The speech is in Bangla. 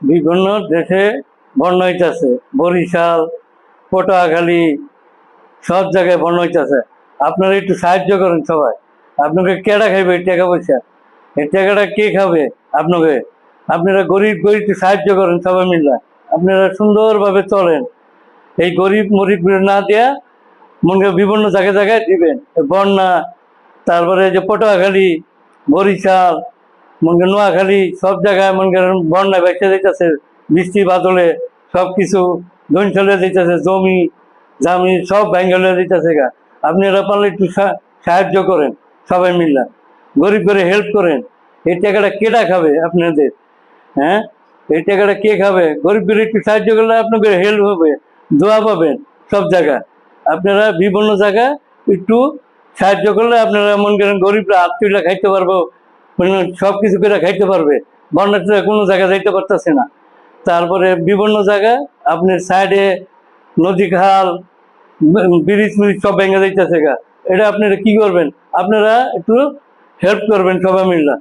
বিভিন্ন দেশে বন্যা হইতেছে, বরিশাল, পটুয়াখালী, সব জায়গায় বন্যা হইতেছে। আপনারা একটু সাহায্য করেন সবাই। আপনাকে কেডা খাইবে এই টাকা পয়সা? এই টাকাটা কে খাবে আপনাকে? আপনারা গরিব গরিব একটু সাহায্য করেন সবাই মিলে। আপনারা সুন্দরভাবে চলেন। এই গরিব মরিব না দেয়া মনে করেন বিভিন্ন জায়গায় জায়গায় দিবেন। বন্যা, তারপরে যে পটুয়াখালী, বরিশাল, মনে করেন নোয়াখালী, সব জায়গায় মনে করেন বন্যা বেঁচে যেতেছে। বৃষ্টি বাদলে সব কিছু ধন চলে যেতেছে, জমি জামি সব ভেঙে যেতেছে গা। আপনারা পারলে একটু সাহায্য করেন সবাই মিলে, গরিব করে হেল্প করেন। এই টাকাটা কেটা খাবে আপনাদের? হ্যাঁ, এই টাকাটা কে খাবে? গরিব করে একটু সাহায্য করলে আপনাদের হেল্প হবে, দোয়া পাবেন সব জায়গায়। আপনারা বিভিন্ন জায়গায় একটু সাহায্য করলে আপনারা মনে করেন গরিবরা হাত তুলে খাইতে পারবো, মানে সব কিছু করে খাইতে পারবে। বন্যাতে কোনো জায়গায় যাইতে পারতেছে না। তারপরে বিভিন্ন জায়গায় আপনার সাইডে নদী খাল ব্রিজ মিরিজ সব ভেঙে যাইতেছে গা। এটা আপনারা কি করবেন? আপনারা একটু হেল্প করবেন সবাই মিলে।